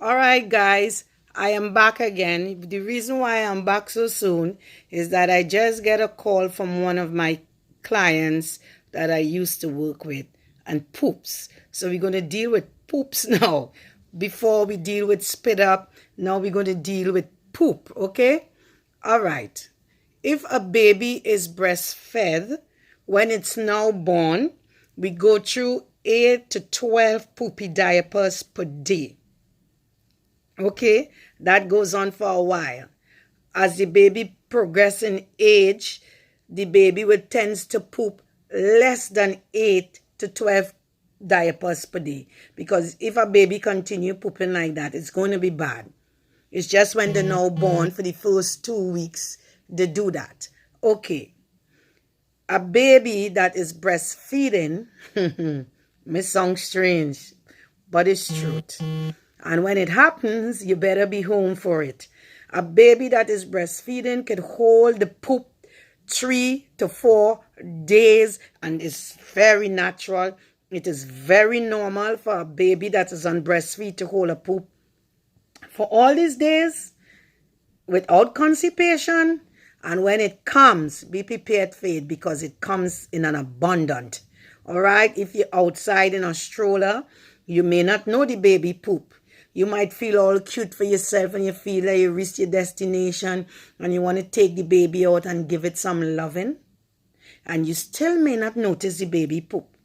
All right, guys, I am back again. The reason why I'm back so soon is that I just get a call from one of my clients that I used to work with and poops. So we're going to deal with poops now. Before we deal with spit up, now we're going to deal with poop, okay? All right. If a baby is breastfed, when it's now born, we go through 8 to 12 poopy diapers per day. Okay, that goes on for a while. As the baby progresses in age, the baby will tend to poop less than 8 to 12 diapers per day. Because if a baby continue pooping like that, it's going to be bad. It's just when they're now born for the first 2 weeks, they do that. Okay, a baby that is breastfeeding, may sound strange, but it's truth. And when it happens, you better be home for it. A baby that is breastfeeding can hold the poop 3 to 4 days, and it's very natural. It is very normal for a baby that is on breastfeed to hold a poop for all these days without constipation. And when it comes, be prepared for it because it comes in an abundant. All right, if you're outside in a stroller, you may not know the baby poop. You might feel all cute for yourself and you feel like you reached your destination and you want to take the baby out and give it some loving. And you still may not notice the baby poop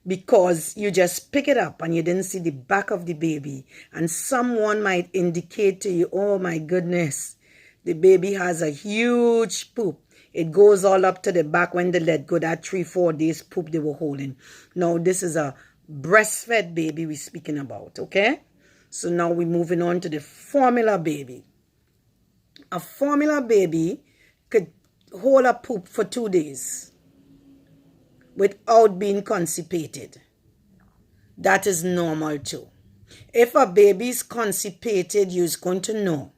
because you just pick it up and you didn't see the back of the baby. And someone might indicate to you, oh my goodness, the baby has a huge poop. It goes all up to the back when they let go that 3-4 days poop they were holding. Now this is a breastfed baby we're speaking about, okay? So now we're moving on to the formula baby. A formula baby could hold a poop for 2 days without being constipated. That is normal too. If a baby is constipated, you're going to know.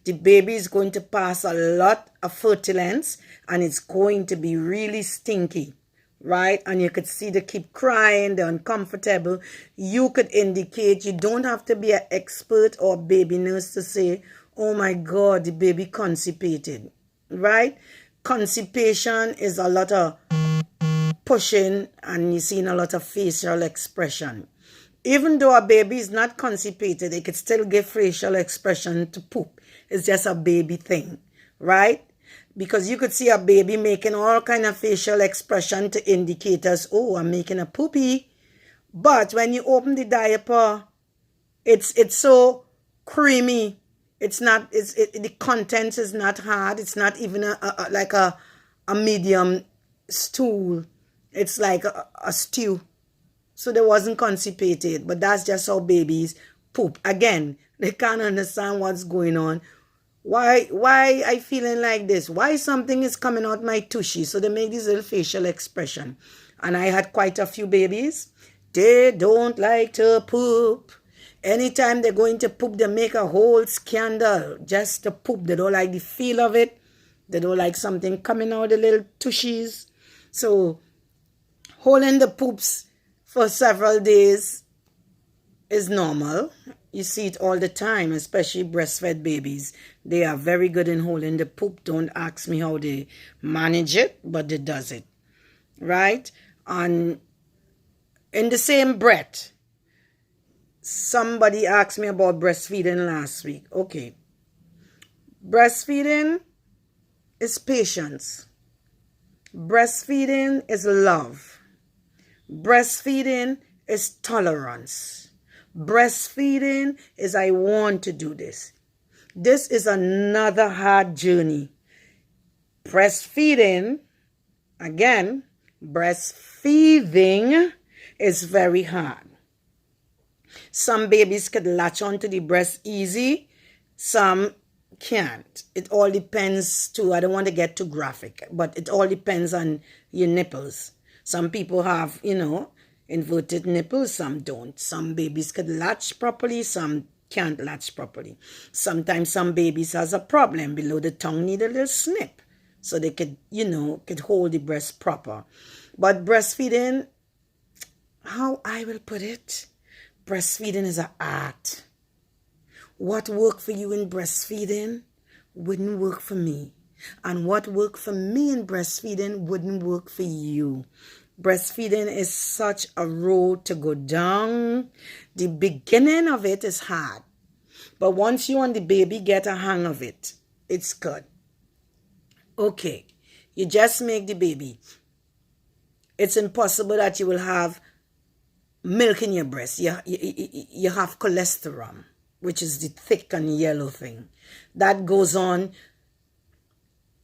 The baby is going to pass a lot of fertilants and it's going to be really stinky. Right? And you could see they keep crying, they're uncomfortable. You could indicate, you don't have to be an expert or a baby nurse to say, oh my God, the baby constipated. Right? Constipation is a lot of pushing and you're seeing a lot of facial expression. Even though a baby is not constipated, it could still give facial expression to poop. It's just a baby thing. Right? Because you could see a baby making all kind of facial expression to indicate us, oh, I'm making a poopy. But when you open the diaper, it's so creamy. It's not. The content is not hard. It's not even like a medium stool. It's like a stew. So they wasn't constipated. But that's just how babies poop. Again, they can't understand what's going on. Why I feeling like this? Why something is coming out my tushy? So they make this little facial expression. And I had quite a few babies. They don't like to poop. Anytime they're going to poop, they make a whole scandal just to poop. They don't like the feel of it. They don't like something coming out the little tushies. So holding the poops for several days is normal. You see it all the time, especially breastfed babies. They are very good in holding the poop. Don't ask me how they manage it, but they does it. Right? And in the same breath, somebody asked me about breastfeeding last week. Okay. Breastfeeding is patience. Breastfeeding is love. Breastfeeding is tolerance. Breastfeeding is I want to do this. This is another hard journey. Breastfeeding, again, breastfeeding is very hard. Some babies could latch onto the breast easy. Some can't. It all depends too. I don't want to get too graphic, but it all depends on your nipples. Some people have, inverted nipples, some don't. Some babies could latch properly, some can't latch properly. Sometimes some babies has a problem below the tongue, need a little snip so they could hold the breast proper. But breastfeeding, how I will put it, breastfeeding is an art. What worked for you in breastfeeding wouldn't work for me. And what worked for me in breastfeeding wouldn't work for you. Breastfeeding is such a road to go down. The beginning of it is hard. But once you and the baby get a hang of it, it's good. Okay, you just make the baby. It's impossible that you will have milk in your breast. You have cholesterol, which is the thick and yellow thing. That goes on.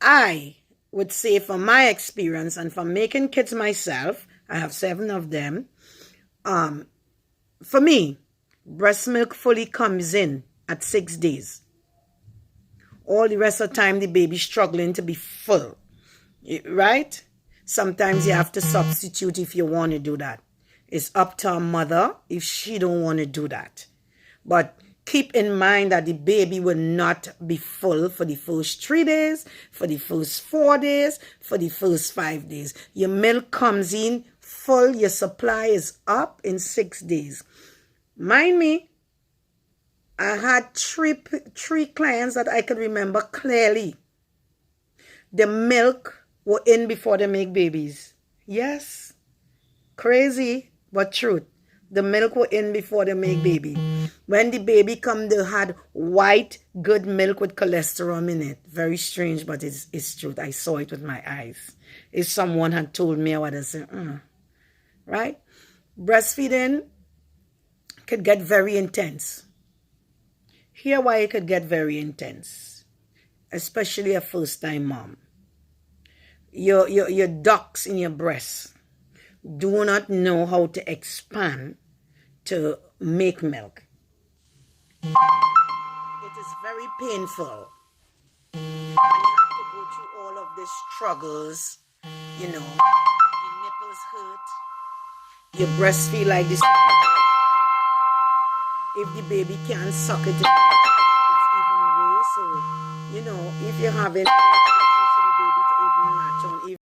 I would say from my experience and from making kids myself, I have 7 of them. For me, breast milk fully comes in at 6 days. All the rest of the time, the baby's struggling to be full, right? Sometimes you have to substitute if you want to do that. It's up to a mother if she don't want to do that. But keep in mind that the baby will not be full for the first 3 days, for the first 4 days, for the first 5 days. Your milk comes in full, your supply is up in 6 days. Mind me, I had three clients that I could remember clearly. The milk were in before they make babies. Yes, crazy, but truth. The milk were in before they make baby. When the baby come, they had white, good milk with cholesterol in it. Very strange, but it's truth. I saw it with my eyes. If someone had told me, I would have said, right? Breastfeeding could get very intense. Here why it could get very intense, especially a first-time mom. Your ducts in your breast do not know how to expand to make milk. It is very painful. And you have to go through all of these struggles. You know, your nipples hurt. Your breast feel like this. If the baby can't suck it, it's even worse. So, you know, if you're having